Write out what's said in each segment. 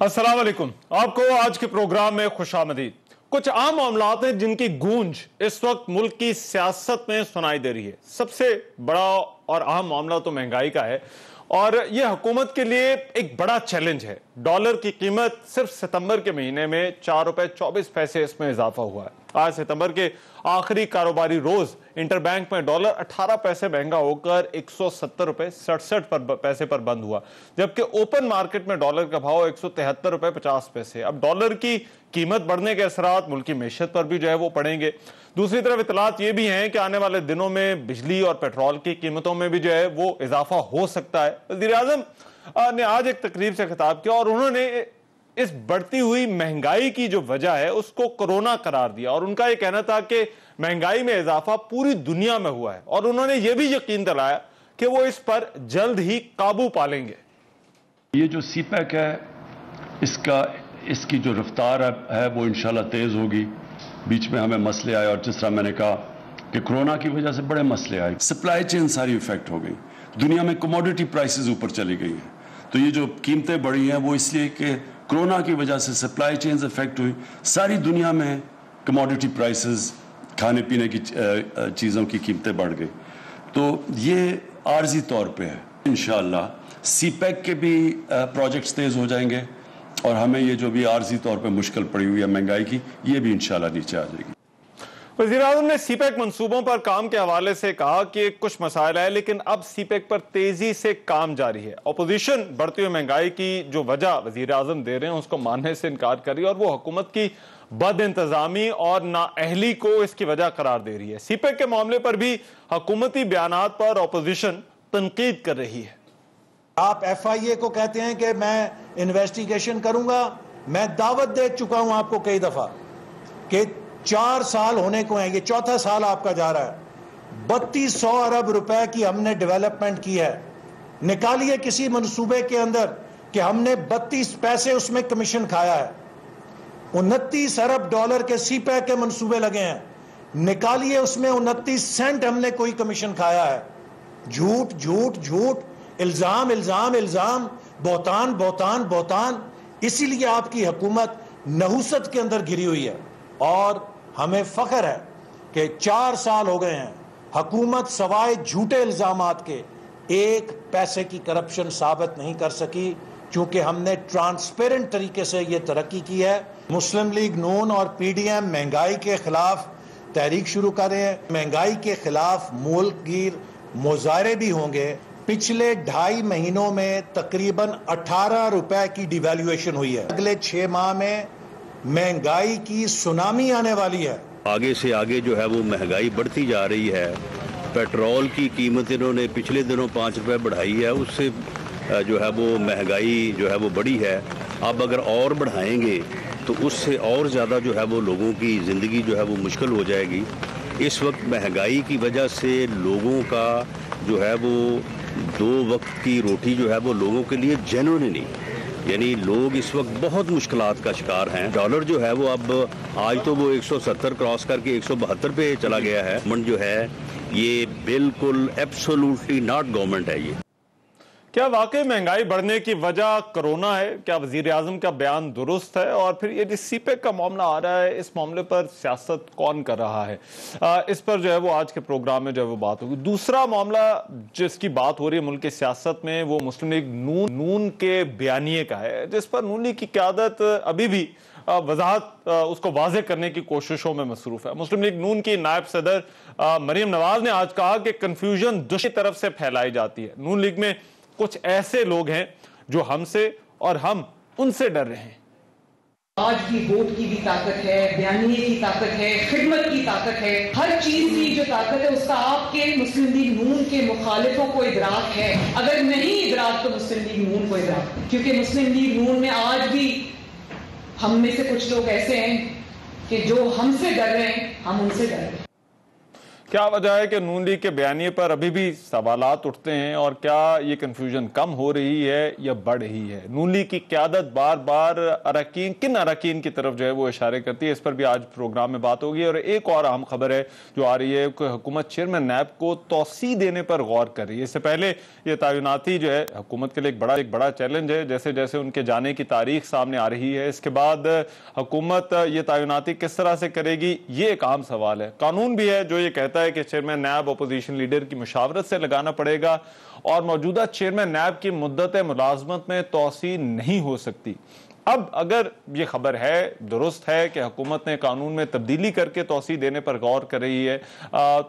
अस्सलाम वालेकुम। आपको आज के प्रोग्राम में खुशामदीद। कुछ आम मामलात हैं जिनकी गूंज इस वक्त मुल्क की सियासत में सुनाई दे रही है। सबसे बड़ा और अहम मामला तो महंगाई का है और यह हुकूमत के लिए एक बड़ा चैलेंज है। डॉलर की कीमत सिर्फ सितंबर के महीने में 4 रुपए 24 पैसे इसमें इजाफा हुआ है। आज सितंबर के आखिरी कारोबारी रोज इंटरबैंक में डॉलर 18 पैसे महंगा होकर 170 रुपए 67 पैसे पर बंद हुआ, जबकि ओपन मार्केट में डॉलर का भाव 173 रुपए 50 पैसे। अब डॉलर की कीमत बढ़ने के असरात मुल्क की मैशत पर भी जो है वो पड़ेंगे। दूसरी तरफ इतलात ये भी हैं कि आने वाले दिनों में बिजली और पेट्रोल की कीमतों में भी जो है वो इजाफा हो सकता है। वज़ीर आज़म ने आज एक तकरीब से खिताब किया और उन्होंने इस बढ़ती हुई महंगाई की जो वजह है उसको कोरोना करार दिया और उनका यह कहना था कि महंगाई में इजाफा पूरी दुनिया में हुआ है और उन्होंने यह भी यकीन दिलाया कि वो इस पर जल्द ही काबू पा लेंगे। ये जो सीपैक है इसकी जो रफ्तार है वो इंशाल्लाह तेज होगी। बीच में हमें मसले आए और जिस तरह मैंने कहा कि कोरोना की वजह से बड़े मसले आए, सप्लाई चेन सारी इफेक्ट हो गई, दुनिया में कमोडिटी प्राइसेस ऊपर चली गई हैं। तो ये जो कीमतें बढ़ी हैं वो इसलिए कि कोरोना की वजह से सप्लाई चेन्स इफेक्ट हुई। सारी दुनिया में कमोडिटी प्राइसेस, खाने पीने की चीज़ों की कीमतें बढ़ गई। तो ये आर्जी तौर पे है। इंशाअल्लाह सीपैक के भी प्रोजेक्ट्स तेज हो जाएंगे और हमें ये जो भी आर्जी तौर पे मुश्किल पड़ी हुई है महंगाई की, ये भी इंशाअल्लाह नीचे आ जाएगी। वज़ीर आज़म ने सीपैक मंसूबों पर काम के हवाले से कहा कि कुछ मसाइल है लेकिन अब सीपैक पर तेजी से काम जारी है। अपोजिशन बढ़ती हुई महंगाई की जो वजह वज़ीर आज़म दे रहे हैं उसको मानने से इनकार कर रही है और वो हुकूमत की बद इंतजामी और नाअहली को इसकी वजह करार दे रही है। सीपैक के मामले पर भी हुकूमती बयानात पर अपोजिशन तनकीद कर रही है। आप FIA को कहते हैं कि मैं इन्वेस्टिगेशन करूंगा। मैं दावत दे चुका हूं आपको कई दफा कि 4 साल होने को है, ये चौथा साल आपका जा रहा है। 3200 अरब रुपए की हमने डेवलपमेंट की है। निकालिए किसी मंसूबे के अंदर कि हमने 32 पैसे उसमें कमीशन खाया है। 29 अरब डॉलर के सीपैक के मंसूबे लगे हैं, निकालिए उसमें 29 सेंट हमने कोई कमीशन खाया है। झूठ झूठ झूठ, इल्जाम इल्जाम इल्जाम, बोहतान बोहतान बोहतान। इसीलिए आपकी हुकूमत नहुसत के अंदर घिरी हुई है और हमें फख्र है कि 4 साल हो गए हैं हुकूमत सवाए झूठे इल्जामात के एक पैसे की करप्शन साबित नहीं कर सकी, क्योंकि हमने ट्रांसपेरेंट तरीके से ये तरक्की की है। मुस्लिम लीग नून और PDM महंगाई के खिलाफ तहरीक शुरू कर रहे हैं। महंगाई के खिलाफ मुल्क गिर मुजाहरे भी होंगे। पिछले 2.5 महीनों में तकरीबन 18 रुपए की डिवैल्यूएशन हुई है। अगले 6 माह में महंगाई की सुनामी आने वाली है। आगे से आगे जो है वो महंगाई बढ़ती जा रही है। पेट्रोल की कीमत इन्होंने पिछले दिनों 5 रुपए बढ़ाई है, उससे जो है वो महंगाई जो है वो बढ़ी है। अब अगर और बढ़ाएंगे तो उससे और ज़्यादा जो है वो लोगों की ज़िंदगी जो है वो मुश्किल हो जाएगी। इस वक्त महंगाई की वजह से लोगों का जो है वो 2 वक्त की रोटी जो है वो लोगों के लिए जेन्युइन नहीं, यानी लोग इस वक्त बहुत मुश्किलात का शिकार हैं। डॉलर जो है वो अब आज तो वो 170 क्रॉस करके 172 पे चला गया है। मन जो है ये बिल्कुल एब्सोल्युटली नॉट गवर्नमेंट है। ये क्या वाकई महंगाई बढ़ने की वजह कोरोना है? क्या वजीर आजम का बयान दुरुस्त है? और फिर ये जिस सीपैक का मामला आ रहा है, इस मामले पर सियासत कौन कर रहा है? इस पर जो है वो आज के प्रोग्राम में जो है वो बात होगी। दूसरा मामला जिसकी बात हो रही है मुल्क की सियासत में, वो मुस्लिम लीग नून के बयानिए का है, जिस पर नून लीग की क़यादत अभी भी वजाहत उसको वाज़ेह करने की कोशिशों में मसरूफ है। मुस्लिम लीग नून की नायब सदर मरियम नवाज ने आज कहा कि कन्फ्यूजन दूसरी तरफ से फैलाई जाती है। नून लीग में कुछ ऐसे लोग हैं जो हमसे और हम उनसे डर रहे हैं। आज भी वोट की भी ताकत है, बयानिए की ताकत है, खिदमत की ताकत है, हर चीज की जो ताकत है उसका आपके मुस्लिम लीग नून के मुखालिफों को इदराक है। अगर नहीं इदराक तो मुस्लिम लीग नून को इदराक, क्योंकि मुस्लिम लीग नून में आज भी हम में से कुछ लोग ऐसे हैं कि जो हमसे डर रहे हैं, हम उनसे डर रहे हैं। क्या वजह है कि नून लीग के बयानिए पर अभी भी सवालात उठते हैं और क्या ये कंफ्यूजन कम हो रही है या बढ़ रही है? नून लीग की क़यादत बार बार किन अरकान की तरफ जो है वो इशारे करती है, इस पर भी आज प्रोग्राम में बात होगी। और एक और अहम खबर है जो आ रही है कि हुकूमत चेयरमैन नैब को तौसी देने पर गौर कर रही है। इससे पहले ये तैनाती जो है हुकूमत के लिए एक बड़ा चैलेंज है। जैसे जैसे उनके जाने की तारीख सामने आ रही है, इसके बाद हुकूमत ये तैनाती किस तरह से करेगी, ये एक अहम सवाल है। कानून भी है जो ये कहता है कि चेयरमैन नैब अपोजिशन लीडर की मुशावरत से लगाना पड़ेगा और मौजूदा चेयरमैन नैब की मुद्दत मुलाजमत में तौसी नहीं हो सकती। अब अगर ये खबर है, दुरुस्त है कि हुकूमत ने कानून में तब्दीली करके तौसी देने पर गौर कर रही है,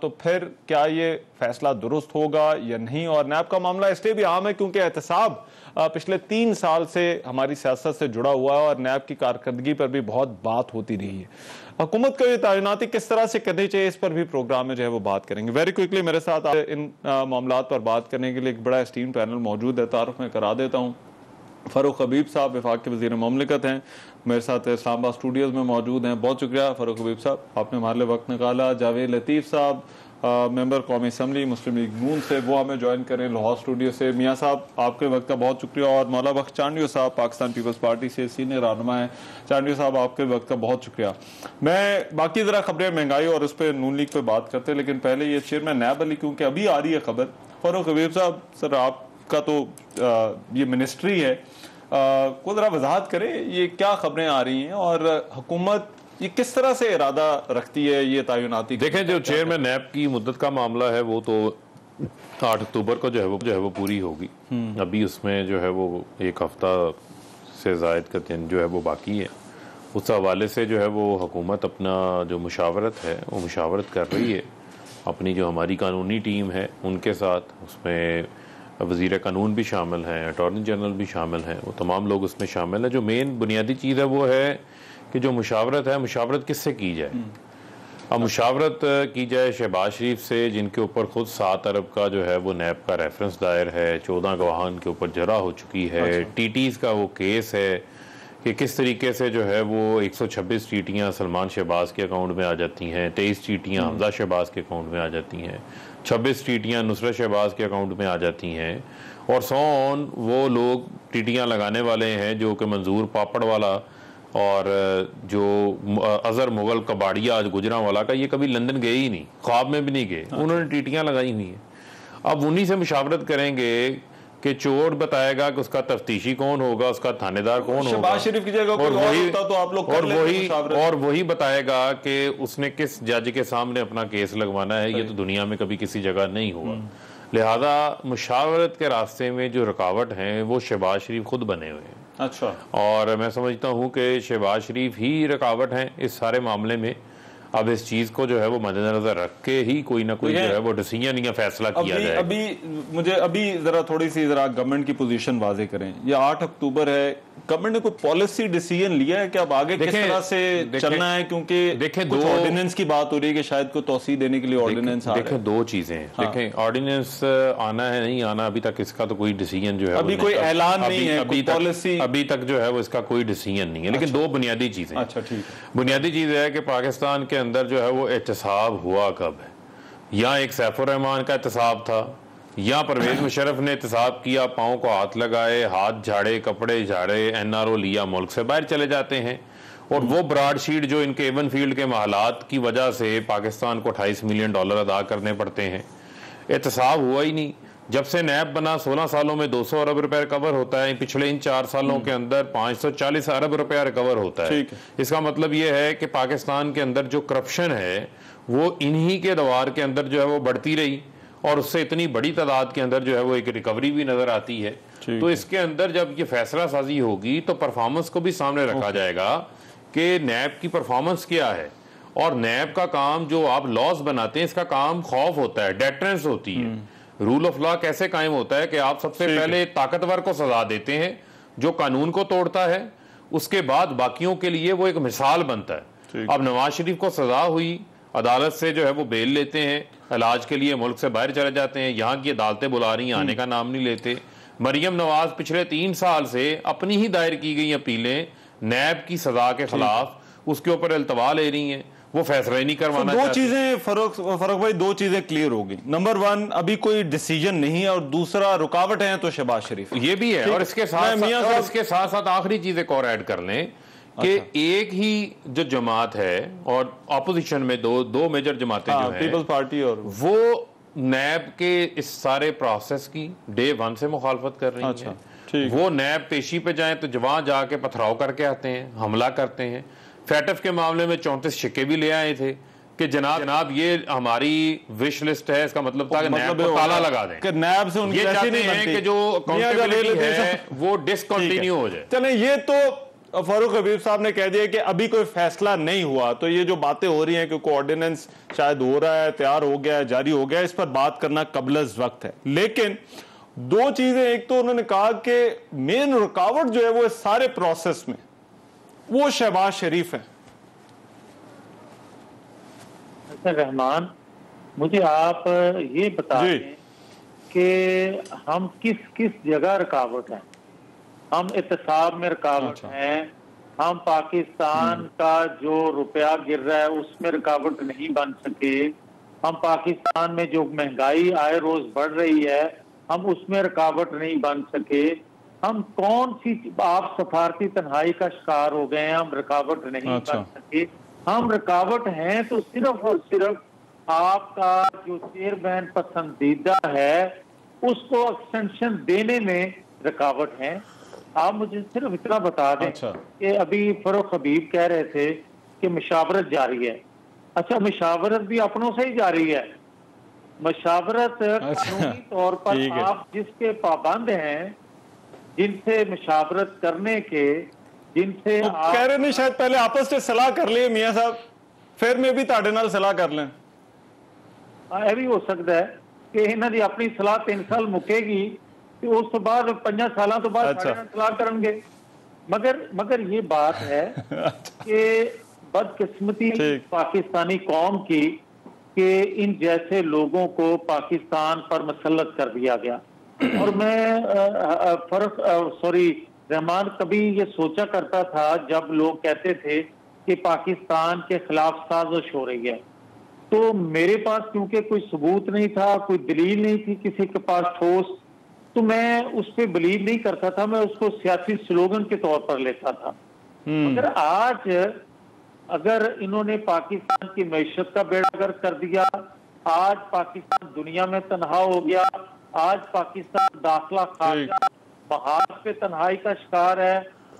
तो फिर क्या ये फैसला दुरुस्त होगा या नहीं? और नैब का मामला इसलिए भी अहम है क्योंकि एहतसाब पिछले 3 साल से हमारी सियासत से जुड़ा हुआ है और नैब की कारकर्दगी पर भी बहुत बात होती रही है। हुकूमत को ये तैनाती किस तरह से करनी चाहिए, इस पर भी प्रोग्राम में जो है वो बात करेंगे। वेरी क्विकली मेरे साथ इन मामलात पर बात करने के लिए एक बड़ा स्टीम पैनल मौजूद है। तारुफ में करा देता हूँ। फ़ारूक हबीब साहब वफाक के वज़ीर ममलिकत हैं, मेरे साथ इस्लामाबाद स्टूडियोज़ में मौजूद हैं। बहुत शुक्रिया फ़ारूक हबीब साहब, आपने हमारे लिए वक्त निकाला। जावेद लतीफ़ साहब मेंबर कौमी असम्बली मुस्लिम लीग नून से, वो हमें ज्वाइन करें लाहौर स्टूडियो से। मियाँ साहब आपके वक्त का बहुत शुक्रिया। और मौला बख्श चांडियो साहब पाकिस्तान पीपल्स पार्टी से सीनियर रहनुमा है। चांडियो साहब आपके वक्त का बहुत शुक्रिया। मैं बाकी ज़रा खबरें महंगाई और उस पर नून लीग पर बात करते हैं, लेकिन पहले ये चेयरमैन नैब अली क्योंकि अभी आ रही है खबर। फ़ारूक हबीब साहब सर, आपका तो ये मिनिस्ट्री है, को ज़रा वजाहत करें ये क्या खबरें आ रही हैं और हुकूमत ये किस तरह से इरादा रखती है ये तैनाती? देखें, जो चेयरमैन नैब की मुद्दत का मामला है वो तो 8 अक्टूबर को जो है वो पूरी होगी। अभी उसमें जो है वो 1 हफ्ता से ज़ायद का दिन जो है वो बाकी है। उस हवाले से जो है वो हुकूमत अपना जो मुशावरत है वो मुशावरत कर रही है अपनी जो हमारी कानूनी टीम है उनके साथ। उसमें वज़ीर कानून भी शामिल हैं, अटॉर्नी जनरल भी शामिल हैं, वो तमाम लोग उसमें शामिल हैं। जो मेन बुनियादी चीज़ है वो है कि जो मुशावरत है, मुशावरत किससे की जाए। अब मुशावरत की जाए शहबाज शरीफ से, जिनके ऊपर खुद 7 अरब का जो है वो नैब का रेफरेंस दायर है, 14 गवाहान के ऊपर जरा हो चुकी है। टीटीज़ का वो केस है कि किस तरीके से जो है वो 126 चीटियाँ सलमान शहबाज के अकाउंट में आ जाती हैं, 23 चीटियाँ हमजा शहबाज के अकाउंट में आ जाती हैं, 26 चीटियाँ नुसरत शहबाज के अकाउंट में आ जाती हैं, और 100 वो लोग टीटियाँ लगाने वाले हैं जो कि मंजूर पापड़वाला और जो अजहर मुगल कबाड़िया आज गुजरांवाला का, ये कभी लंदन गए ही नहीं, ख्वाब में भी नहीं गए, उन्होंने टीटियाँ लगाई हुई हैं। अब उन्हीं से मुशावरत करेंगे कि चोर बताएगा कि उसका तफ्तीशी कौन होगा, उसका थानेदार कौन होगा, शहबाज शरीफ की जगह कोई और होता तो आप लोग और वही बताएगा कि उसने किस जज के सामने अपना केस लगवाना है। ये तो दुनिया में कभी किसी जगह नहीं हुआ। लिहाजा मुशावरत के रास्ते में जो रुकावट हैं वो शहबाज शरीफ खुद बने हुए हैं। अच्छा, और मैं समझता हूँ कि शहबाज शरीफ ही रुकावट हैं इस सारे मामले में। अब इस चीज को जो है वो मद्देनजर रख के ही कोई ना कोई जो है वो डिसीजन या फैसला किया जाए। अभी जरा थोड़ी सी गवर्नमेंट की पोजीशन वाजे करें। ये 8 अक्टूबर है, गवर्नमेंट ने कोई पॉलिसी डिसीजन लिया है कि अब आगे किस तरह से चलना है? क्योंकि देखें, कुछ ऑर्डिनेंस की बात हो रही है कि शायद को तौसी देने के लिए ऑर्डिनेंस आ रहा है। देखें, 2 चीजें हैं। देखें, ऑर्डिनेंस आना है नहीं आना, अभी तक इसका तो कोई डिसीजन जो है अभी कोई ऐलान नहीं है, अभी तक जो है वो इसका कोई डिसीजन नहीं है। लेकिन 2 बुनियादी चीजें। अच्छा, ठीक है। बुनियादी चीज है कि पाकिस्तान के अंदर जो है वो एहतसाब हुआ कब है? या एक सैफुर रहमान का एहतसाब था, या परवेज मुशर्रफ ने एहतसाब किया, पाँव को हाथ लगाए, हाथ झाड़े, कपड़े झाड़े, एनआरओ लिया, मुल्क से बाहर चले जाते हैं। और वो ब्रॉडशीट जो इनके एवन फील्ड के माहलात की वजह से पाकिस्तान को $28 मिलियन अदा करने पड़ते हैं। एहतसाब हुआ ही नहीं। जब से नैब बना 16 सालों में 200 अरब रुपए रिकवर होता है, पिछले इन 4 सालों के अंदर 540 अरब रुपया रिकवर होता है। इसका मतलब यह है कि पाकिस्तान के अंदर जो करप्शन है वो इन्हीं के दवार के अंदर जो है वो बढ़ती रही, और उससे इतनी बड़ी तादाद के अंदर जो है वो एक रिकवरी भी नजर आती है। तो इसके अंदर जब ये फैसला साजी होगी तो परफॉर्मेंस को भी सामने रखा जाएगा कि नैब की परफॉर्मेंस क्या है। और नैब का काम, जो आप लॉस बनाते हैं, इसका काम खौफ होता है, डेटरेंस होती है। रूल ऑफ लॉ कैसे कायम होता है कि आप सबसे पहले ताकतवर को सजा देते हैं जो कानून को तोड़ता है, उसके बाद बाकियों के लिए वो एक मिसाल बनता है। अब नवाज शरीफ को सजा हुई, अदालत से जो है वो बेल लेते हैं, इलाज के लिए मुल्क से बाहर चले जाते हैं, यहाँ की अदालतें बुला रही हैं, आने का नाम नहीं लेते। मरियम नवाज पिछले 3 साल से अपनी ही दायर की गई अपीलें नैब की सजा के खिलाफ उसके ऊपर अल्तवा ले रही हैं। वो फैसला ही नहीं करवाना दो चाहते। चीजें फरूक भाई, दो चीजें क्लियर होगी। नंबर वन, अभी कोई डिसीजन नहीं है, और दूसरा रुकावट है तो शहबाज शरीफ, ये भी है। और इसके साथ साथ आखिरी चीज एक और ऐड कर लें कि एक ही जो जमात है और ऑपोजिशन में दो मेजर जमातें जो हैं, पीपल्स पार्टी, और वो नैब के इस सारे प्रोसेस की डे 1 से मुखालफत कर रही अच्छा, है। वो नैब पेशी पे जाएं तो वहां जाके पथराव करके आते हैं, हमला करते हैं। फैटफ के मामले में 34 शिक्के भी ले आए थे कि जनाब ये हमारी विश लिस्ट है, इसका मतलब था कि नैब को ताला लगा दें, कि नैब से उनकी ये चाहते हैं कि जो अकाउंटेबिलिटी है वो डिसकंटिन्यू हो जाए। चलें, ये तो फारूक हबीब साहब ने कह दिया कि अभी कोई फैसला नहीं हुआ, तो ये जो बातें हो रही हैं कि कोऑर्डिनेंस शायद हो रहा है, तैयार हो गया है, जारी हो गया है, इस पर बात करना कबल वक्त है। लेकिन दो चीजें, एक तो उन्होंने कहा कि मेन रुकावट जो है वो इस सारे प्रोसेस में वो शहबाज शरीफ है। रहमान, मुझे आप ये बता दें कि हम किस जगह रुकावट है। हम इत्तेसाब में रुकावट हैं, हम पाकिस्तान का जो रुपया गिर रहा है उसमें रुकावट नहीं बन सके, हम पाकिस्तान में जो महंगाई आए रोज बढ़ रही है हम उसमें रुकावट नहीं बन सके, हम कौन सी आप सफारती तन्हाई का शिकार हो गए हैं, हम रुकावट नहीं बन सके। हम रुकावट हैं तो सिर्फ और सिर्फ आपका जो चेयरमैन पसंदीदा है उसको एक्सटेंशन देने में रुकावट है। आप मुझे सिर्फ इतना बता दें कि अभी फरूक हबीब कह रहे थे कि मुशावरत जारी है। अच्छा, मुशावरत भी अपनों से ही जारी है। मुशावरत कानूनी तौर पर आप जिसके पाबंद हैं, जिनसे मुशावरत करने के, जिनसे तो कह रहे नहीं शायद पहले आपस में सलाह कर लिए मियां साहब, फिर में भी ताड़े नाल सलाह कर लें। यह भी हो सकता है कि इन्हों की अपनी सलाह 3 साल मुकेगी तो उस तो बाद 5 साल तो बाद सलाह करेंगे। मगर ये बात है कि बदकिस्मती पाकिस्तानी कौम की कि इन जैसे लोगों को पाकिस्तान पर मुसल्लत कर दिया गया। और मैं रहमान, कभी ये सोचा करता था जब लोग कहते थे कि पाकिस्तान के खिलाफ साजिश हो रही है, तो मेरे पास क्योंकि कोई सबूत नहीं था, कोई दलील नहीं थी किसी के पास ठोस, तो मैं उस पर बिलीव नहीं करता था, मैं उसको सियासी स्लोगन के तौर पर लेता था। मगर आज अगर इन्होंने पाकिस्तान की मैशत का बेड़ा गर्क कर दिया, आज पाकिस्तान दुनिया में तन्हा हो गया, आज पाकिस्तान दाखिला खारजा महाज पे तन्हाई का शिकार है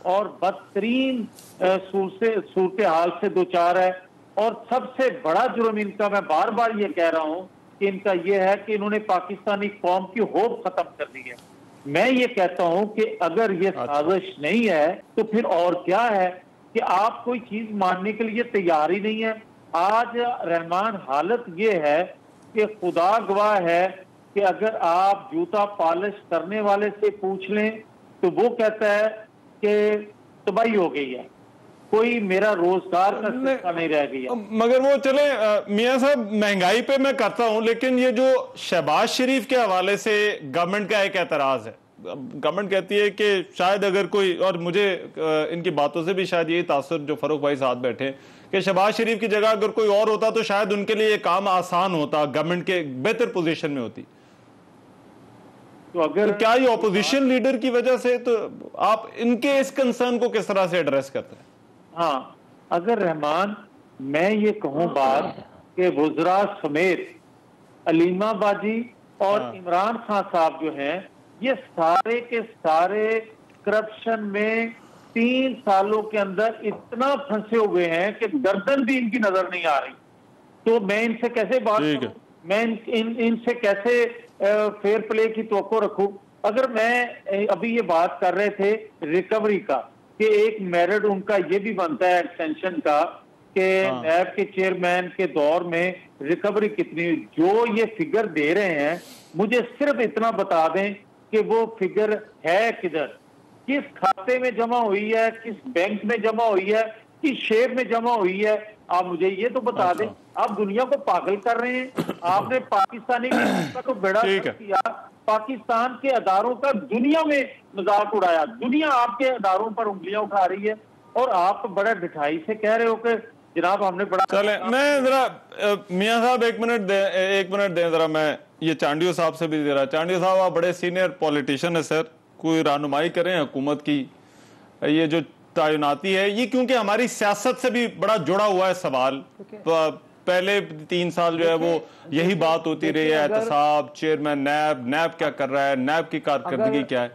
और बदतरीन सूरत हाल से दो चार है। और सबसे बड़ा जुर्म इनका, मैं बार बार ये कह रहा हूं कि इनका ये है कि इन्होंने पाकिस्तानी कौम की होप खत्म कर दी है। मैं ये कहता हूं कि अगर ये साजिश नहीं है तो फिर और क्या है कि आप कोई चीज मानने के लिए तैयार ही नहीं है। आज रहमान, हालत ये है कि खुदा गवाह है कि अगर आप जूता पॉलिश करने वाले से पूछ लें तो वो कहता है कि तबाही हो गई है, कोई मेरा रोजगार का सिलसिला नहीं रह गया। मगर वो चले मियां साहब, महंगाई पे मैं करता हूं, लेकिन ये जो शहबाज शरीफ के हवाले से गवर्नमेंट का एक एतराज है, गवर्नमेंट कहती है कि शायद अगर कोई, और मुझे इनकी बातों से भी शायद यही तासुर जो फरूक भाई साथ बैठे कि शहबाज शरीफ की जगह अगर कोई और होता तो शायद उनके लिए काम आसान होता, गवर्नमेंट के बेहतर पोजीशन में होती। तो अगर क्या ये ऑपोजिशन लीडर की वजह से, तो आप इनके इस कंसर्न को किस तरह से एड्रेस करते हैं? हाँ, अगर रहमान मैं ये कहूं बात कि वुज़रा समेत अलीमा बाजी और इमरान खान साहब जो हैं, ये सारे के सारे करप्शन में 3 सालों के अंदर इतना फंसे हुए हैं कि गर्दन भी इनकी नजर नहीं आ रही। तो मैं इनसे कैसे बात करूं, मैं इनसे कैसे फेयर प्ले की तवक्को रखूं? अगर मैं अभी ये बात कर रहे थे रिकवरी का कि एक मेरिट उनका ये भी बनता है एक्सटेंशन का कि नैब के चेयरमैन के दौर में रिकवरी कितनी, जो ये फिगर दे रहे हैं मुझे सिर्फ इतना बता दें कि वो फिगर है किधर, किस खाते में जमा हुई है, किस बैंक में जमा हुई है, किस शेयर में जमा हुई है, आप मुझे ये तो बता दें। आप दुनिया को पागल कर रहे हैं। आपने पाकिस्तानी का तो बेड़ा किया, पाकिस्तान के अदारों का दुनिया में मजाक उड़ाया, दुनिया आपके अदारों पर उंगलियां उठा रही है और आप बड़ा ढिठाई से कह रहे हो कि जनाब हमने बड़ा चले मैं जरा मियां साहब एक मिनट दें जरा, मैं ये चांडियो साहब से भी दे रहा। चांडियो साहब आप बड़े सीनियर पॉलिटिशियन है सर, कोई रहनुमाई करें हुकूमत की। ये जो तैनाती है ये क्योंकि हमारी सियासत से भी बड़ा जुड़ा हुआ है सवाल। पहले 3 साल जो है वो यही बात होती रही है, एहतसाब, चेयरमैन नैब क्या कर रहा है, नैब की कारकर्दगी क्या है,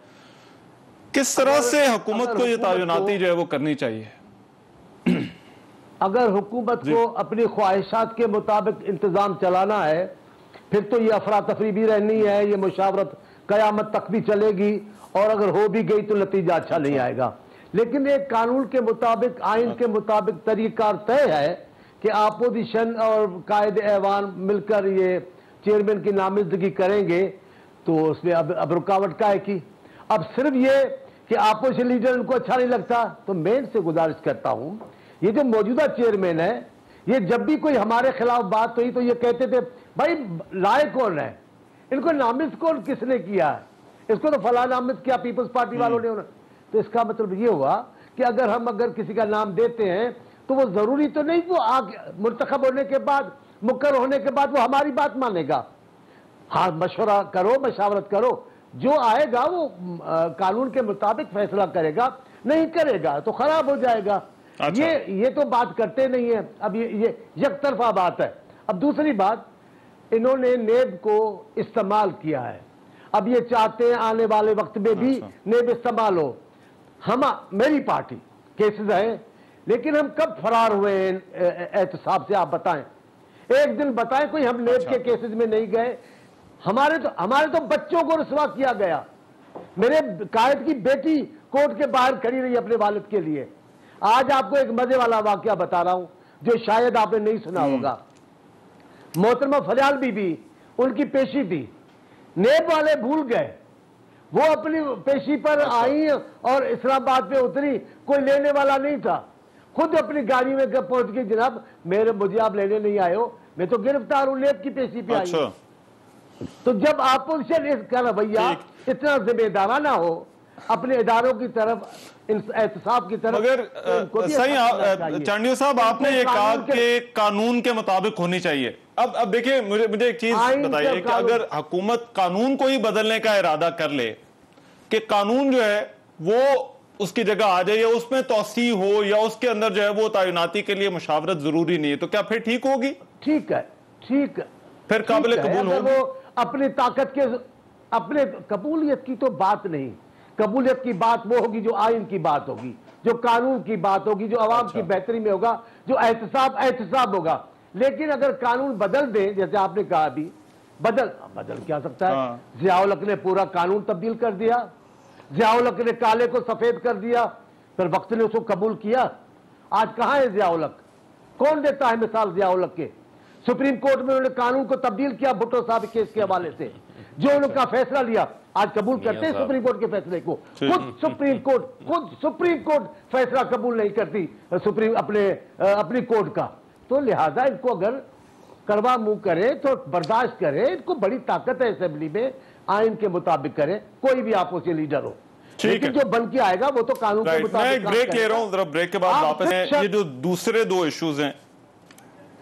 किस तरह से हुकूमत को ये तैनाती जो है वो करनी चाहिए? अगर हुकूमत को अपनी ख्वाहिशात के मुताबिक इंतजाम चलाना है फिर तो ये अफरा तफरी भी रहनी है, ये मुशावरत कयामत तक भी चलेगी, और अगर हो भी गई तो नतीजा अच्छा नहीं आएगा। लेकिन एक कानून के मुताबिक, आइन के मुताबिक तरीका तय है कि अपोजिशन और कायदे ऐवान मिलकर ये चेयरमैन की नामजदगी करेंगे, तो उसमें अब रुकावट का है कि अब सिर्फ ये कि अपोजिशन लीडर उनको अच्छा नहीं लगता, तो मैं इनसे गुजारिश करता हूं, ये जो मौजूदा चेयरमैन है, ये जब भी कोई हमारे खिलाफ बात हुई तो ये कहते थे भाई लाए कौन है, इनको नामित कौन किसने किया है, इसको तो फला नामित किया पीपल्स पार्टी वालों ने। तो इसका मतलब ये हुआ कि अगर किसी का नाम देते हैं तो वो जरूरी तो नहीं वो आगे मुंतखब होने के बाद, मुकर्रर होने के बाद वो हमारी बात मानेगा। हाँ, मशवरा करो, मशावरत करो, जो आएगा वो कानून के मुताबिक फैसला करेगा, नहीं करेगा तो खराब हो जाएगा। अच्छा। ये तो बात करते नहीं है। अब ये एक तरफा बात है। अब दूसरी बात, इन्होंने नेब को इस्तेमाल किया है, अब ये चाहते हैं आने वाले वक्त में भी नेब इस्तेमाल हो। मेरी पार्टी केसेस है, लेकिन हम कब फरार हुए हैं एहतसाब से, आप बताएं, एक दिन बताएं कोई हम नेब के केसेस में नहीं गए। हमारे तो बच्चों को रुसवा किया गया। मेरे कायद की बेटी कोर्ट के बाहर खड़ी रही अपने वालिद के लिए। आज आपको एक मजे वाला वाकया बता रहा हूं जो शायद आपने नहीं सुना होगा। मोहतरमा फरियाल बीबी, उनकी पेशी थी, नेब वाले भूल गए, वो अपनी पेशी पर आई और इस्लामाबाद पे उतरी, कोई लेने वाला नहीं था, खुद अपनी गाड़ी में पहुंच गई, जनाब मुझे आप लेने नहीं आए हो, मैं तो गिरफ्तार हूं, नेब की पेशी पे आई। तो जब अपोजिशन इसका रवैया इतना जिम्मेदाराना हो अपने इदारों की तरफ, एहतसाब की तरफ, मगर सही चांडियो साहब आपने ये कहा कि कानून के मुताबिक होनी चाहिए। अब देखिए मुझे एक चीज बताइए कि अगर हुकूमत कानून को ही बदलने का इरादा कर ले कि कानून जो है वो उसकी जगह आ जाए या उसमें तौसी हो या उसके अंदर जो है वो तैनाती के लिए मुशावरत जरूरी नहीं है, तो क्या फिर ठीक होगी? ठीक है, फिर काबिल कबूल होगी। वो अपनी ताकत के अपने कबूलियत की तो बात नहीं, कबूलियत की बात वो होगी जो आइन की बात होगी, जो कानून की बात होगी, जो अवाम की बेहतरी में होगा, जो एहतसाब होगा। लेकिन अगर कानून बदल दे, जैसे आपने कहा अभी, बदल क्या सकता है? जियाउल हक ने पूरा कानून तब्दील कर दिया, जियाउल हक ने काले को सफेद कर दिया, फिर वक्त ने उसको कबूल किया। आज कहां है जियाउल हक? कौन देता है मिसाल जियाउल हक के? सुप्रीम कोर्ट में उन्होंने कानून को तब्दील किया भुट्टो साहब केस के हवाले से, जो उनका फैसला लिया, आज कबूल करते हैं सुप्रीम कोर्ट के फैसले को? खुद सुप्रीम कोर्ट फैसला कबूल नहीं करती अपनी कोर्ट का। तो लिहाजा इनको अगर करवा मुंह करे तो बर्दाश्त करे, इनको बड़ी ताकत है असेंबली में, आइन के मुताबिक करे, कोई भी अपोजिशन लीडर हो, लेकिन जो बन के आएगा वो तो कानून के मुताबिक। मैं एक ब्रेक ले रहा हूं, जरा ब्रेक के बाद वापस ये जो दूसरे 2 इश्यूज हैं।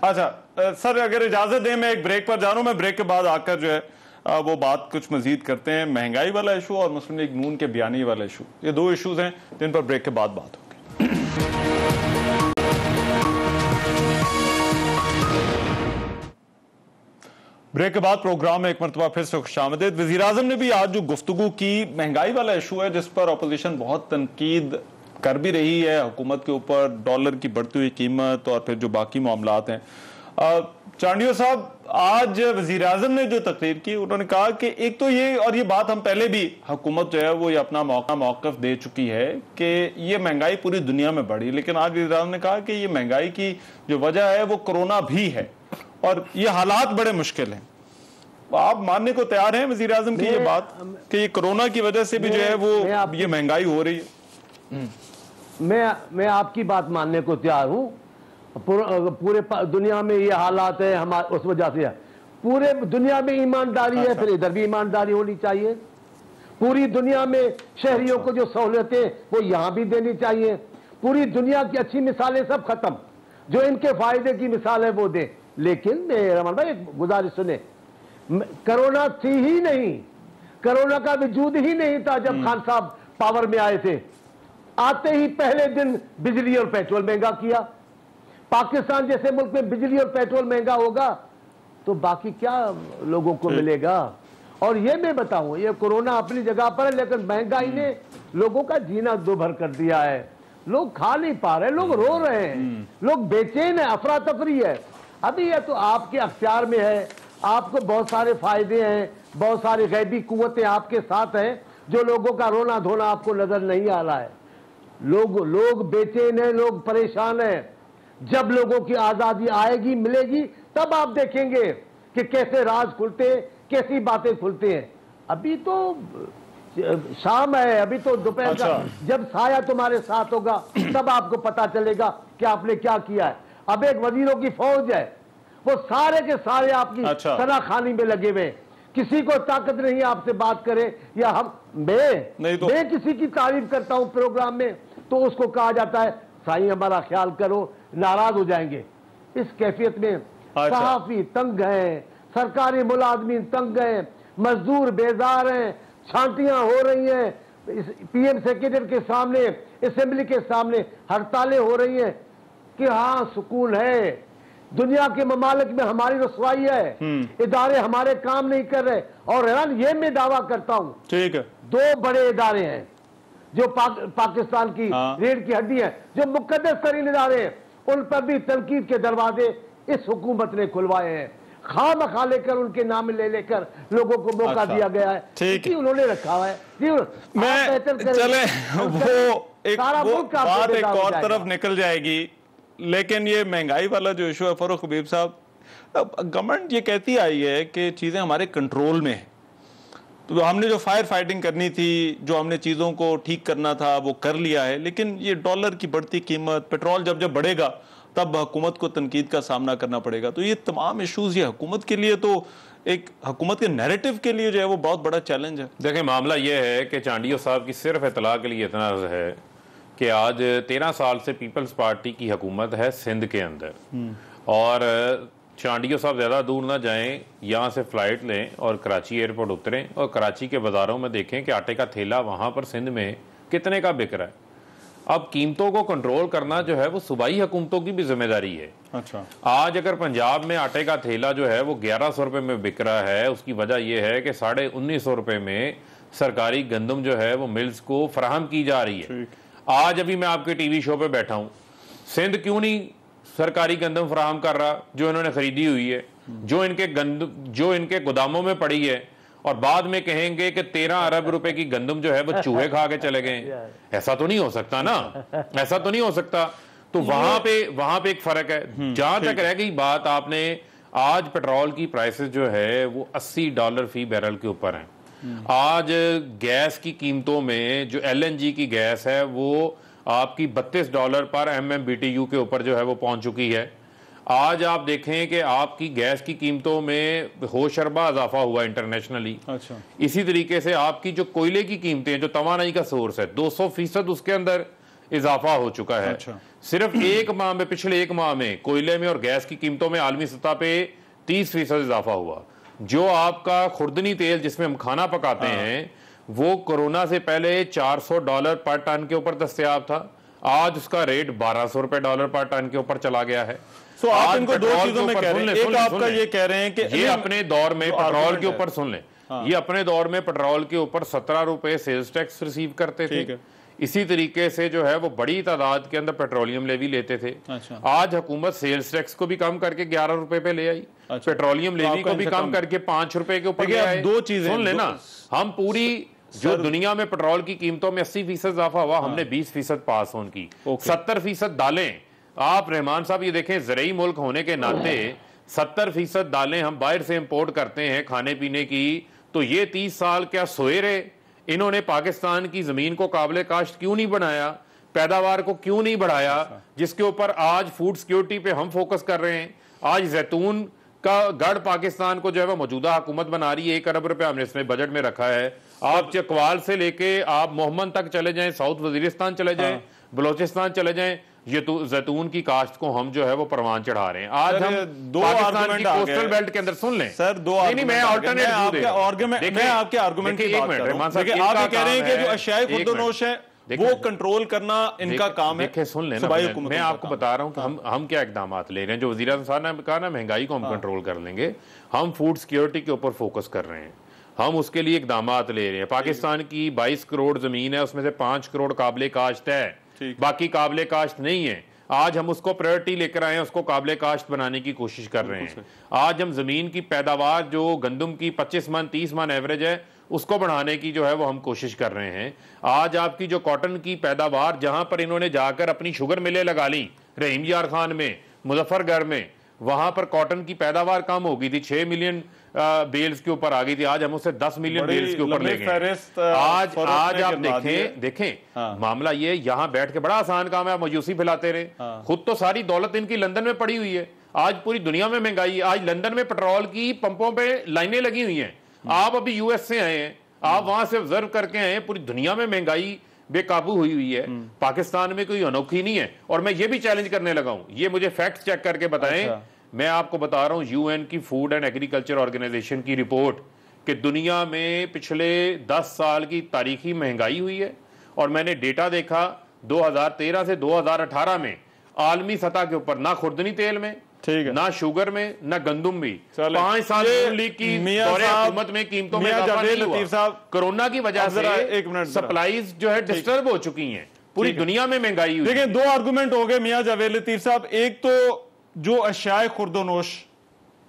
अच्छा सर अगर इजाजत दें, मैं एक ब्रेक पर जा रहा हूं, मैं ब्रेक के बाद आकर जो है वो बात कुछ मजीद करते हैं, महंगाई वाला इशू और मुस्लिम लीग नून के बयानी वाला इशू। ये 2 इश्यूज हैं जिन पर ब्रेक के बाद बात होगी। ब्रेक के बाद प्रोग्राम में एक मरतबा फिर से खुशामदीद। वज़ीर आज़म ने भी आज जो गुफ्तगू की, महंगाई वाला इशू है जिस पर अपोजिशन बहुत तनकीद कर भी रही है हुकूमत के ऊपर, डॉलर की बढ़ती हुई कीमत और फिर जो बाकी मामलात हैं। चांडियो साहब, आज वज़ीर आज़म ने जो तकरीर की, उन्होंने कहा कि एक तो ये, और ये बात हम पहले भी, हुकूमत जो है वो ये अपना मौक़िफ़ दे चुकी है कि ये महंगाई पूरी दुनिया में बढ़ी, लेकिन आज वज़ीर आज़म ने कहा कि ये महंगाई की जो वजह है वो कोरोना भी है और ये हालात बड़े मुश्किल हैं। आप मानने को तैयार हैं वज़ीर आज़म की ये बात कि ये कोरोना की वजह से भी जो है वो ये महंगाई हो रही है? मैं आपकी बात मानने को तैयार हूं। पूरे दुनिया में ये हालात है, हमारे उस वजह से पूरे दुनिया में ईमानदारी है, फिर इधर भी ईमानदारी होनी चाहिए। पूरी दुनिया में शहरियों को जो सहूलतें वो यहां भी देनी चाहिए। पूरी दुनिया की अच्छी मिसालें सब खत्म, जो इनके फायदे की मिसाल है वो दें। लेकिन रमन भाई एक गुजारिश सुने, कोरोना थी ही नहीं, कोरोना का वजूद ही नहीं था जब खान साहब पावर में आए थे। आते ही पहले दिन बिजली और पेट्रोल महंगा किया। पाकिस्तान जैसे मुल्क में बिजली और पेट्रोल महंगा होगा तो बाकी क्या लोगों को मिलेगा। और ये मैं बताऊं, ये कोरोना अपनी जगह पर है, लेकिन महंगाई ने लोगों का जीना दुभर कर दिया है। लोग खा नहीं पा रहे, लोग रो रहे हैं, लोग बेचैन है, अफरा तफरी है। अभी ये तो आपके अख्तियार में है, आपको बहुत सारे फायदे हैं, बहुत सारी गैबी कुव्वतें आपके साथ हैं, जो लोगों का रोना धोना आपको नजर नहीं आ रहा है। लोग बेचैन हैं, लोग परेशान हैं। जब लोगों की आजादी आएगी, मिलेगी, तब आप देखेंगे कि कैसे राज खुलते हैं, कैसी बातें खुलती हैं। अभी तो शाम है, अभी तो दोपहर का, जब साया तुम्हारे साथ होगा तब आपको पता चलेगा कि आपने क्या किया है। अब एक वजीरों की फौज है, वो सारे के सारे आपकी सनाखानी में लगे हुए, किसी को ताकत नहीं आपसे बात करे। या मैं किसी की तारीफ करता हूं प्रोग्राम में तो उसको कहा जाता है साईं हमारा ख्याल करो, नाराज हो जाएंगे। इस कैफियत में सहाफी तंग हैं, सरकारी मुलाजमीन तंग हैं, मजदूर बेजार हैं, छांटियां हो रही हैं, पीएम सेक्रेटरी के सामने, असेंबली के सामने हड़तालें हो रही हैं कि हाँ सुकून है। दुनिया के ममालिक में हमारी रसवाई है, इदारे हमारे काम नहीं कर रहे। और हैरान ये मैं दावा करता हूं, ठीक है, 2 बड़े इदारे हैं जो पाकिस्तान की रीढ़ की हड्डी है, जो मुकद्दस तरीन इदारे हैं, उन पर भी तनकीद के दरवाजे इस हुकूमत ने खुलवाए हैं। खामखा लेकर उनके नाम लेकर लोगों को मौका दिया गया है, ठीक है, उन्होंने रखा हुआ है। मैं चले वो एक बात एक और तरफ निकल जाएगी, लेकिन ये महंगाई वाला जो इशू है फरूख हबीब साहब, गवर्नमेंट ये कहती आई है कि चीजें हमारे कंट्रोल में है। तो हमने जो फायर फाइटिंग करनी थी, जो हमने चीजों को ठीक करना था वो कर लिया है, लेकिन ये डॉलर की बढ़ती कीमत, पेट्रोल जब बढ़ेगा तब हुकूमत को तनकीद का सामना करना पड़ेगा। तो ये तमाम इश्यूज ये हुकूमत के लिए, तो एक हुकूमत के नैरेटिव के लिए जो है वो बहुत बड़ा चैलेंज है। देखिए मामला ये है कि चांडियो साहब की सिर्फ इतला के लिए इतना है कि आज 13 साल से पीपल्स पार्टी की हुकूमत है सिंध के अंदर, और चांडियो साहब ज़्यादा दूर ना जाएं, यहाँ से फ़्लाइट लें और कराची एयरपोर्ट उतरें और कराची के बाज़ारों में देखें कि आटे का थैला वहाँ पर सिंध में कितने का बिक रहा है। अब कीमतों को कंट्रोल करना जो है वो सूबाई हुकूमतों की भी जिम्मेदारी है। अच्छा, आज अगर पंजाब में आटे का थैला जो है वो 1100 रुपये में बिक रहा है, उसकी वजह यह है कि 1950 रुपये में सरकारी गंदम जो है वो मिल्स को फराहम की जा रही है। आज अभी मैं आपके टीवी शो पे बैठा हूँ, सिंध क्यों नहीं सरकारी गंदम फराहम कर रहा जो इन्होंने खरीदी हुई है, जो इनके गोदामों में पड़ी है, और बाद में कहेंगे कि 13 अरब रुपए की गंदम जो है वो चूहे खा के चले गए। ऐसा तो नहीं हो सकता ना, ऐसा तो नहीं हो सकता। तो वहां पे एक फर्क है। जहां तक रह गई बात, आपने आज पेट्रोल की प्राइसेस जो है वो $80 फी बैरल के ऊपर हैं। आज गैस की कीमतों में जो LNG की गैस है वो आपकी $32 पर MMBTU के ऊपर जो है वो पहुंच चुकी है। आज आप देखें कि आपकी गैस की कीमतों में होशरबा इजाफा हुआ इंटरनेशनली। अच्छा, इसी तरीके से आपकी जो कोयले की कीमतें, जो तवानाई का सोर्स है, 200% उसके अंदर इजाफा हो चुका है। अच्छा, सिर्फ एक माह में, पिछले 1 माह में कोयले में और गैस की कीमतों में आलमी सतह पे 30% इजाफा हुआ। जो आपका खुर्दनी तेल जिसमें हम खाना पकाते हैं वो कोरोना से पहले $400 पर टन के ऊपर दस्तयाब था, आज उसका रेट $1200 पर टन के ऊपर चला गया है। तो आप इनको 2 चीजों में कह रहे हैं, एक आपका ये कह रहे हैं कि ये अपने दौर में पेट्रोल के ऊपर, सुन लें, ये अपने दौर में पेट्रोल के ऊपर 17 रुपए सेल्स टैक्स रिसीव करते थे। इसी तरीके से जो है वो बड़ी तादाद के अंदर पेट्रोलियम लेवी लेते थे। अच्छा, आज हुकूमत सेल्स टैक्स को भी कम करके 11 रुपए पे ले आई। अच्छा, पेट्रोलियम लेवी को भी कम करके 5 रुपए के ऊपर ले आए। 2 चीजें सुन लेना, हम पूरी जो दुनिया में पेट्रोल की कीमतों में 80% इजाफा हुआ, हमने 20% पास ऑन की। 70% दालें, आप रहमान साहब ये देखें, ज़रूरी मुल्क होने के नाते 70% दालें हम बाहर से इंपोर्ट करते हैं खाने पीने की। तो ये 30 साल क्या सोए रहे? इन्होंने पाकिस्तान की जमीन को काबिल काश्त क्यों नहीं बनाया, पैदावार को क्यों नहीं बढ़ाया, जिसके ऊपर आज फूड सिक्योरिटी पे हम फोकस कर रहे हैं। आज जैतून का गढ़ पाकिस्तान को जो है मौजूदा हुकूमत बना रही है। 1 अरब रुपया हमने इसमें बजट में रखा है। आप चकवाल से लेके आप मोहम्मद तक चले जाएं, साउथ वजीरिस्तान चले जाएं, बलोचिस्तान चले जाएं, ये तो जैतून की काश्त को हम जो है वो परवान चढ़ा रहे हैं। आज हम दो पाकिस्तान की कोस्टल बेल्ट के अंदर सुन लें सर, दो नहीं, मैं ऑल्टरनेट मैं आपके आर्गुमेंट की बात कर रहा हूं। आप ये कह रहे हैं कि जो अशियाए खुर्दोनोश है वो कंट्रोल करना इनका काम है। देखे सुन लेना, मैं आपको बता रहा हूं कि हम क्या इकदाम ले रहे हैं। जो वज़ीर आज़म साहब ने कहा ना महंगाई को हम कंट्रोल कर लेंगे, हम फूड सिक्योरिटी के ऊपर फोकस कर रहे हैं, हम उसके लिए इकदाम ले रहे हैं। पाकिस्तान की 22 करोड़ जमीन है, उसमें से 5 करोड़ काबिले काश्त है, बाकी काबिले काश्त नहीं है। आज हम उसको प्रायोरिटी लेकर आए हैं, उसको काबिले काश्त बनाने की कोशिश कर रहे हैं। आज हम जमीन की पैदावार जो गंदम की 25 मन 30 मन एवरेज है उसको बढ़ाने की जो है वो हम कोशिश कर रहे हैं। आज आपकी जो कॉटन की पैदावार, जहां पर इन्होंने जाकर अपनी शुगर मिलें लगा ली, रहीम यार खान में, मुजफ्फरगढ़ में, वहां पर कॉटन की पैदावार कम हो गई थी, 6 मिलियन बेल्स के ऊपर आ गई थी, आज हम उसे 10 मिलियन बेल्स के ऊपर ले गए। आज आप देखें मामला ये, यहां बैठ के बड़ा आसान काम है, आप मायूसी फैलाते रहे, खुद तो सारी दौलत इनकी लंदन में पड़ी हुई है। आज पूरी दुनिया में महंगाई, आज लंदन में पेट्रोल की पंपों पे लाइनें लगी हुई हैं। आप अभी यूएस से आए हैं, आप वहां से ऑब्जर्व करके आए हैं, पूरी दुनिया में महंगाई बेकाबू हुई है, पाकिस्तान में कोई अनोखी नहीं है। और मैं ये भी चैलेंज करने लगा हूं, ये मुझे फैक्ट चेक करके बताएं। मैं आपको बता रहा हूं यूएन की फूड एंड एग्रीकल्चर ऑर्गेनाइजेशन की रिपोर्ट कि दुनिया में पिछले 10 साल की तारीखी महंगाई हुई है। और मैंने डेटा देखा 2013 से 2018 में आलमी सतह के ऊपर ना खुर्दनी तेल में, ना शुगर में, ना गंदम में 5 साल की दौरे हुकूमत में कीमतों में इजाफा नहीं हुआ। कोरोना की वजह से सप्लाईज जो है डिस्टर्ब हो चुकी हैं, पूरी दुनिया में महंगाई हुई। देखिए, दो आर्गुमेंट हो गए मियां जावेद लतीफ साहब। एक तो जो अशियाए खुर्दोनोश,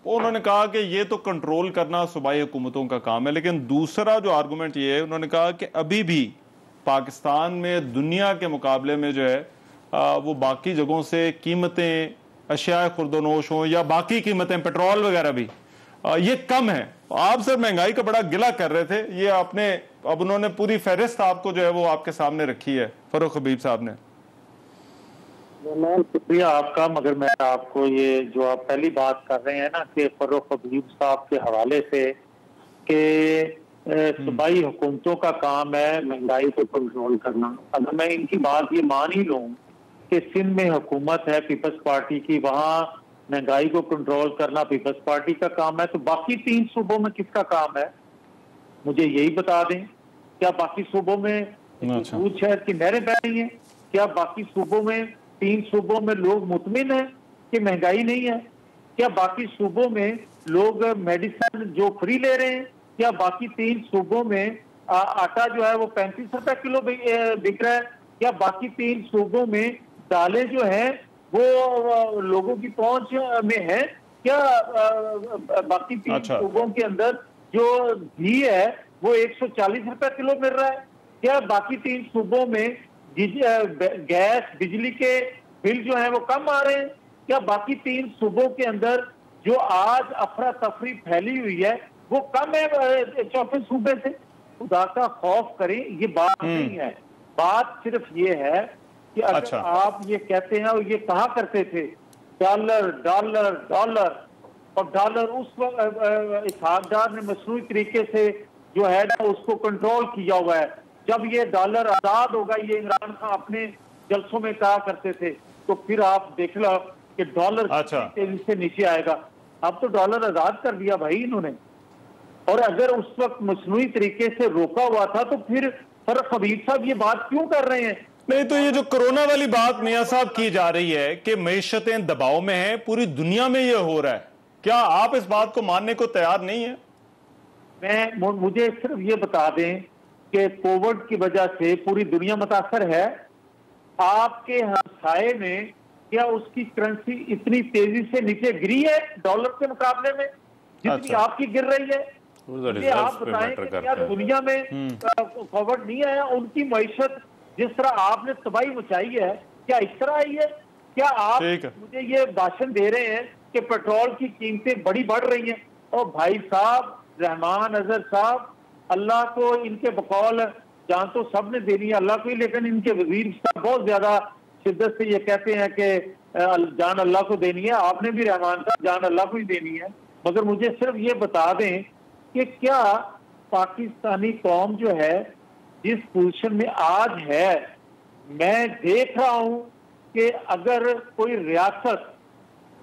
उन्होंने कहा कि ये तो कंट्रोल करना सूबाई हुकूमतों का काम है, लेकिन दूसरा जो आर्गुमेंट ये है, उन्होंने कहा कि अभी भी पाकिस्तान में दुनिया के मुकाबले में जो है वो बाकी जगहों से कीमतें अशियाए खुर्दोनोश हों या बाकी कीमतें पेट्रोल वगैरह भी ये कम है। आप सर महंगाई का बड़ा गिला कर रहे थे, ये आपने अब उन्होंने पूरी फहरिस्त आपको जो है वो आपके सामने रखी है फर्रुख हबीब साहब ने। शुक्रिया आपका, मगर मैं आपको ये जो आप पहली बात कर रहे हैं ना कि फर्रुख हबीब साहब के हवाले से कि सूबाई हुकूमतों का काम है महंगाई को कंट्रोल करना, अगर मैं इनकी बात ये मान ही लूँ कि सिंध में हुकूमत है पीपल्स पार्टी की, वहाँ महंगाई को कंट्रोल करना पीपल्स पार्टी का काम है, तो बाकी 3 सूबों में किसका काम है? मुझे यही बता दें। क्या बाकी सूबों में दूध शहर की नहरें बह रही हैं? क्या बाकी सूबों में 3 सूबों में लोग मुतमिन हैं कि महंगाई नहीं है? क्या बाकी सूबों में लोग मेडिसिन जो फ्री ले रहे हैं? क्या बाकी 3 सूबों में आटा जो है वो 35 रुपए किलो बिक रहा है? क्या बाकी 3 सूबों में दालें जो है वो लोगों की पहुंच में है? क्या बाकी 3 सूबों के अंदर जो घी है वो 140 रुपए किलो मिल रहा है? क्या बाकी 3 सूबों में गैस बिजली के बिल जो है वो कम आ रहे हैं? क्या बाकी 3 सूबों के अंदर जो आज अफरा तफरी फैली हुई है वो कम है चौथे सूबे से? खुदा का खौफ करें, ये बात नहीं है। बात सिर्फ ये है कि अगर आप ये कहते हैं और ये कहा करते थे डॉलर डॉलर डॉलर, और डॉलर उस वक्त इसहाकडार ने मसनूई तरीके से जो है ना उसको कंट्रोल किया हुआ है। जब ये डॉलर आजाद होगा, ये इमरान खान अपने जलसों में कहा करते थे, तो फिर आप देख लो कि डॉलर तेजी से नीचे आएगा। अब तो डॉलर आजाद कर दिया भाई इन्होंने, और अगर उस वक्त मसनूई तरीके से रोका हुआ था तो फिर फर्रुख हबीब साहब ये बात क्यों कर रहे हैं? नहीं तो ये जो कोरोना वाली बात मियां साहब की जा रही है कि मईशतें दबाव में हैं, पूरी दुनिया में ये हो रहा है, क्या आप इस बात को मानने को तैयार नहीं है? मुझे सिर्फ ये बता दें कि कोविड की वजह से पूरी दुनिया मुतासर है। आपके हमसाये में क्या उसकी करेंसी इतनी तेजी से नीचे गिरी है डॉलर के मुकाबले में जितनी आपकी गिर रही है? ये आप बताएं कि क्या दुनिया में कोविड नहीं आया, उनकी मईशत जिस तरह आपने तबाही मचाई है क्या इस तरह आई है? क्या आप मुझे ये भाषण दे रहे हैं कि पेट्रोल की कीमतें बड़ी बढ़ रही हैं? और भाई साहब रहमान अजहर साहब, अल्लाह को इनके बकौल जान तो सब ने देनी है अल्लाह को ही, लेकिन इनके वजीर साहब बहुत ज्यादा शिद्दत से ये कहते हैं कि जान अल्लाह को देनी है। आपने भी रहमान साहब जान अल्लाह को ही देनी है। मगर मुझे सिर्फ ये बता दें कि क्या पाकिस्तानी कौम जो है जिस पोजीशन में आज है, मैं देख रहा हूं कि अगर कोई रियासत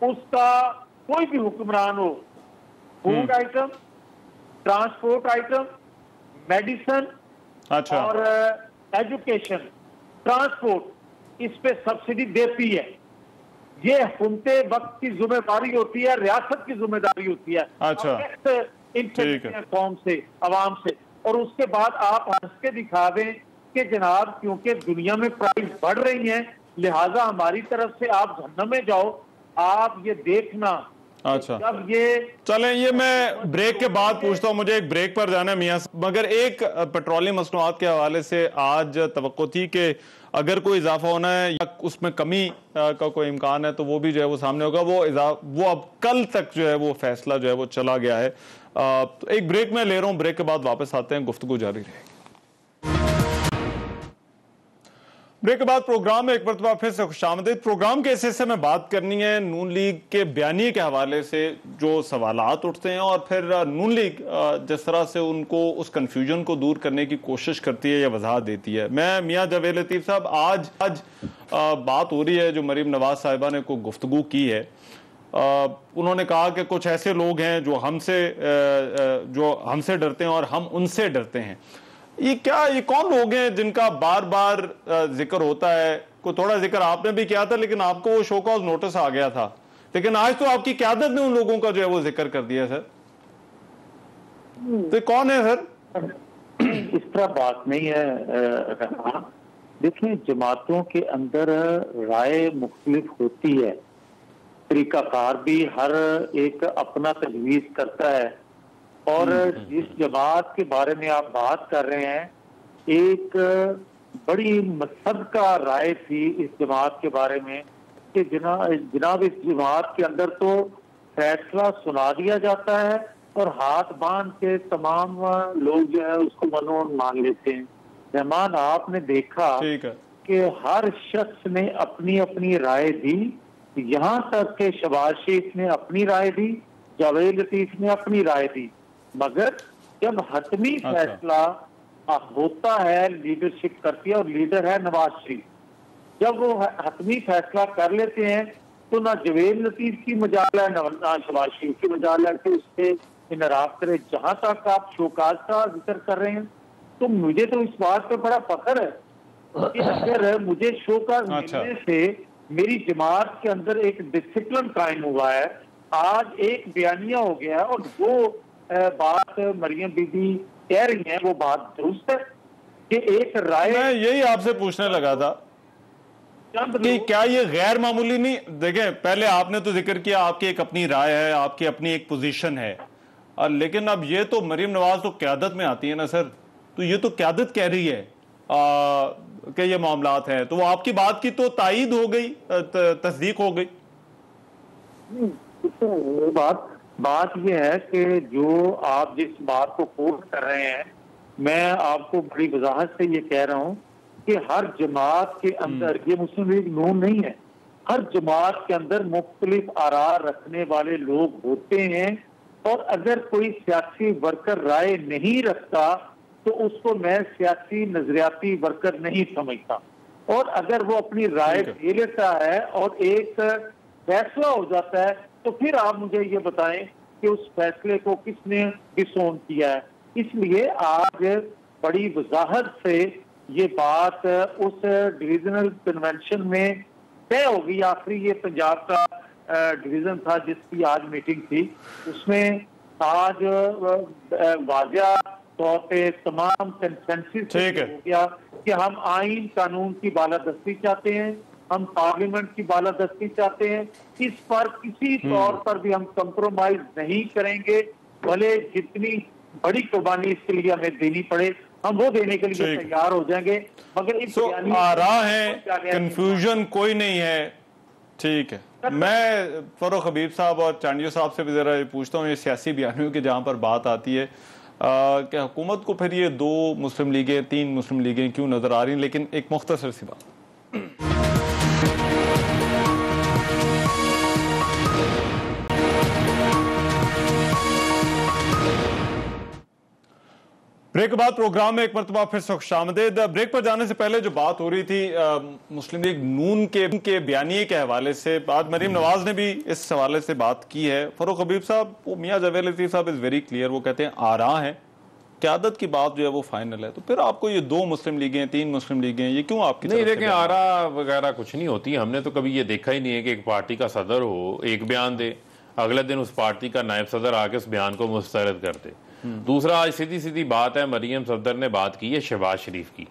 उसका कोई भी हुक्मरान हो, food item, transport item, medicine अच्छा और एजुकेशन, ट्रांसपोर्ट, इस पे सब्सिडी देती है, ये हुकूमते वक्त की जिम्मेदारी होती है, रियासत की जिम्मेदारी होती है। अच्छा। ठीक है। कौम से, आवाम से, और उसके बाद आप हंस के दिखा दें कि जनाब क्योंकि दुनिया में प्राइस बढ़ रही है लिहाजा हमारी तरफ से आप जहन्नम में जाओ। आप ये देखना, अच्छा जब ये चलें, ये मैं ब्रेक के बाद पूछता हूँ, मुझे एक ब्रेक पर जाना है मियां। मगर एक पेट्रोलियम मसनूआत के हवाले से आज तवक्को थी कि अगर कोई इजाफा होना है या उसमें कमी का कोई इम्कान है तो वो भी जो है वो सामने होगा। वो अब कल तक जो है वो फैसला जो है वो चला गया है। तो एक ब्रेक में ले रहा हूँ, ब्रेक के बाद वापस आते हैं, गुफ्तगू जारी रहेगी। ब्रेक के बाद प्रोग्राम में एक मरतबा फिर से खुशामदीद। प्रोग्राम के इस हिस्से में बात करनी है नून लीग के बयानी के हवाले से जो सवालात उठते हैं और फिर नून लीग जिस तरह से उनको उस कंफ्यूजन को दूर करने की कोशिश करती है या वजाहत देती है। मैं मियां जावेद लतीफ साहब, आज बात हो रही है जो मरीम नवाज साहिबा ने को गुफ्तगू की है। उन्होंने कहा कि कुछ ऐसे लोग हैं जो हमसे डरते हैं और हम उनसे डरते हैं। ये कौन लोग हैं जिनका बार बार जिक्र होता है? को थोड़ा जिक्र आपने भी किया था लेकिन आपको वो शो कॉज नोटिस आ गया था, लेकिन आज तो आपकी क़यादत ने उन लोगों का जो है वो जिक्र कर दिया सर। तो कौन है सर? इस तरह बात नहीं है रहमान। देखिए, जमातों के अंदर राय मुख्तलिफ होती है, तरीकाकार भी हर एक अपना तजवीज़ करता है। और जिस जमात के बारे में आप बात कर रहे हैं, एक बड़ी मसदका राय थी इस जमात के बारे में कि जनाब इस जमात के अंदर तो फैसला सुना दिया जाता है और हाथ बांध के तमाम लोग जो है उसको मनोन मान लेते हैं। रहमान, आपने देखा कि हर शख्स ने अपनी अपनी राय दी, यहाँ तक के शहबाज शरीफ ने अपनी राय दी, जावेद लतीफ ने अपनी राय दी, मगर जब हतमी फैसला होता है, लीडरशिप करती है और लीडर है नवाज शरीफ, जब वो हतमी फैसला कर लेते हैं तो ना जावेद लतीफ की मजाल है ना शहबाज शरीफ की मजाल है कि उससे इनराफ करे। जहां तक आप शोकाज का जिक्र कर रहे हैं तो मुझे तो इस बात पर बड़ा फख्र है कि अगर मुझे शोकाज मिलने से मेरी जमात के अंदर एक डिसिप्लिन कायम हुआ है, आज एक बयानिया हो गया और वो बात मरियम बीबी कह रही हैं वो बात दुरुस्त है कि एक राय। मैं यही आपसे पूछने लगा था कि क्या ये गैर मामूली नहीं? देखें, पहले आपने तो जिक्र किया आपकी एक अपनी राय है, आपकी अपनी एक पोजीशन है, लेकिन अब ये तो मरियम नवाज तो क़यादत में आती है ना सर, तो ये तो क़यादत कह रही है कि ये मामलात हैं, तो वो आपकी बात की तो तायीद हो गई, तस्दीक हो गई। बात यह है कि जो आप जिस बात को कोट कर रहे हैं, मैं आपको बड़ी वजाहत से ये कह रहा हूं कि हर जमात के अंदर, ये मुस्लिम लीग नून नहीं है, हर जमात के अंदर मुख्तलिफ आरा रखने वाले लोग होते हैं और अगर कोई सियासी वर्कर राय नहीं रखता तो उसको मैं सियासी नजरियाती वर्कर नहीं समझता। और अगर वो अपनी राय दे लेता है और एक फैसला हो जाता है तो फिर आप मुझे ये बताएं कि उस फैसले को किसने डिसोन किया है। इसलिए आज बड़ी वजाहत से ये बात उस डिविजनल कन्वेंशन में तय होगी। आखिरी ये पंजाब का डिवीजन था जिसकी आज मीटिंग थी, उसमें आज वाज़ेह तौर पे तमाम कंसेंसस हो गया कि हम आइन कानून की बालादस्ती चाहते हैं, हम पार्लियामेंट की बालादस्ती चाहते हैं। इस पर किसी तौर पर भी हम कंप्रोमाइज नहीं करेंगे, भले जितनी बड़ी कुर्बानी इसके लिए हमें देनी पड़े हम वो देने के लिए तैयार हो जाएंगे। मगर इस आरा है, कंफ्यूजन कोई नहीं है। ठीक है, मैं फरूख हबीब साहब और चांडियो साहब से भी जरा ये पूछता हूँ, ये सियासी बयानियों की जहाँ पर बात आती है कि हुकूमत को फिर ये 2 मुस्लिम लीगें 3 मुस्लिम लीगें क्यों नजर आ रही हैं, लेकिन एक मुख्तसर सी बात। ब्रेक के बाद प्रोग्राम में एक मरतबा फिर से खुशामदीद। ब्रेक पर जाने से पहले जो बात हो रही थी मुस्लिम लीग नून के बयानिए के हवाले से, आज मरीम नवाज ने भी इस हवाले से बात की है। फरूक हबीब साहब, वो मियां जावेद लतीफ साहब इज वेरी क्लियर, वो कहते हैं आरा है, क़यादत की बात जो है वो फाइनल है। तो फिर आपको ये 2 मुस्लिम लीगें, 3 मुस्लिम लीगें, ये क्यों आपकी नहीं? देखें, आरा वगैरह कुछ नहीं होती। हमने तो कभी ये देखा ही नहीं है कि एक पार्टी का सदर हो, एक बयान दे, अगले दिन उस पार्टी का नायब सदर आके उस बयान को मुस्तरद कर दे। दूसरा, आज सीधी सीधी बात है, मरियम सफदर ने बात की है शहबाज शरीफ की।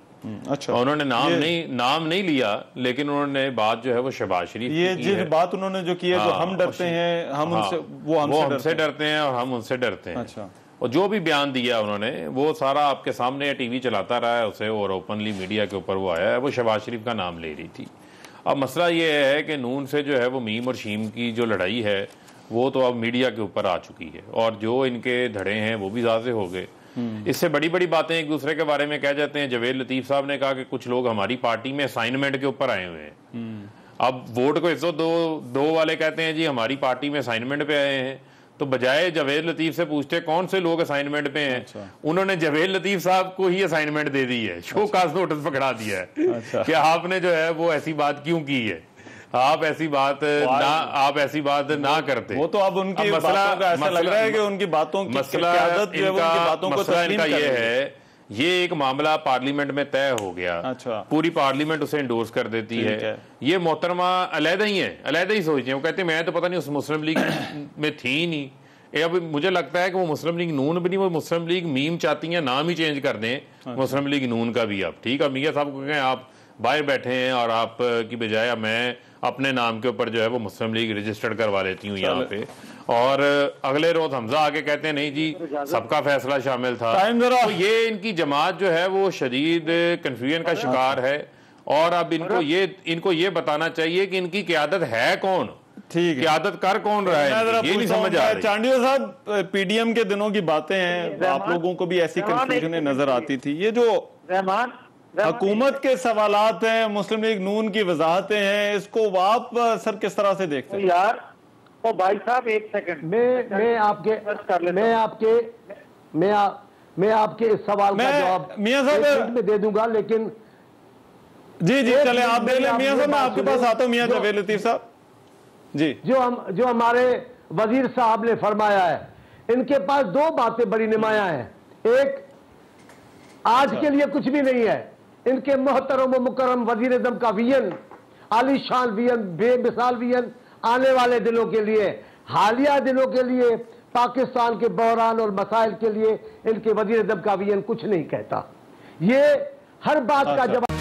अच्छा, उन्होंने नाम नहीं लिया, लेकिन उन्होंने बात जो है वो शहबाज शरीफ ये जिस बात उन्होंने जो की है, जो हम डरते हैं, हम उनसे, वो हमसे डरते हैं और हम उनसे डरते हैं। अच्छा, और जो भी बयान दिया उन्होंने वो सारा आपके सामने, टीवी चलाता रहा है उसे, और ओपनली मीडिया के ऊपर वो आया है, वो शहबाज शरीफ का नाम ले रही थी। अब मसला ये है कि नून से जो है वो मीम और शीम की जो लड़ाई है वो तो अब मीडिया के ऊपर आ चुकी है, और जो इनके धड़े हैं वो भी ज़ाहिर हो गए। इससे बड़ी बड़ी बातें एक दूसरे के बारे में कह जाते हैं। जावेद लतीफ साहब ने कहा कि कुछ लोग हमारी पार्टी में असाइनमेंट के ऊपर आए हुए हैं। अब वोट को 102 वाले कहते हैं जी हमारी पार्टी में असाइनमेंट पे आए हैं, तो बजाय जावेद लतीफ से पूछते कौन से लोग असाइनमेंट पे हैं, अच्छा। उन्होंने जावेद लतीफ साहब को ही असाइनमेंट दे दी है, शो काज नोटिस पकड़ा दिया है। अच्छा। कि आपने जो है वो ऐसी बात क्यों की है, आप ऐसी बात ना करते। वो तो अब उनकी बातों का ऐसा लग रहा है कि उनकी बातों की क़यादत जो है, उनकी बातों को तस्लीम कर ये है, ये एक मामला पार्लियामेंट में तय हो गया। अच्छा। पूरी पार्लियामेंट उसे इंडोर्स कर देती है। ये मोहतरमा अलहदा ही सोचते हैं। वो कहते हैं मैं तो पता नहीं उस मुस्लिम लीग में थी नहीं। अब मुझे लगता है कि वो मुस्लिम लीग नून भी नहीं, वो मुस्लिम लीग मीम चाहती हैं, नाम ही चेंज कर दें मुस्लिम लीग नून का भी। अब ठीक है, मियां साहब को कहें आप बाहर बैठे हैं और आप की बजाय मैं अपने नाम के ऊपर जो है वो मुस्लिम लीग रजिस्टर्ड करवा लेती हूँ यहाँ पे, और अगले रोज हमजा आके कहते हैं नहीं जी सबका फैसला शामिल था। तो ये इनकी जमात जो है वो शदीद कंफ्यूजन का शिकार है, और अब इनको ये बताना चाहिए कि इनकी क़यादत है कौन, ठीक है, क़यादत कर कौन रहा है, ये नहीं समझ आ रही। चांडियो साहब, पीडीएम के दिनों की बातें हैं, आप लोगों को भी ऐसी कंफ्यूजन नजर आती थी। ये जो हुकूमत के सवालात हैं, मुस्लिम लीग नून की वजाहतें हैं, इसको आप सर किस तरह से देखते हैं? यार तो भाई साहब एक सेकंड, मैं आपके इस सवाल का जवाब मियां साहब में दे दूंगा, लेकिन जी चले आप दे लें। मियां साहब मैं आपके पास आता हूं। मियां जावेद लतीफ साहब जी, जो हमारे वजीर साहब ने फरमाया है, इनके पास 2 बातें बड़ी नुमाया हैं। एक, आज के लिए कुछ भी नहीं है, इनके मोहतरम व मुकर्रम वजीर आज़म का विजन, आलीशान विजन, बेमिसाल विजन, आने वाले दिनों के लिए, हालिया दिनों के लिए, पाकिस्तान के बहरान और मसाइल के लिए इनके वजीर आज़म का विजन कुछ नहीं कहता। ये हर बात का जवाब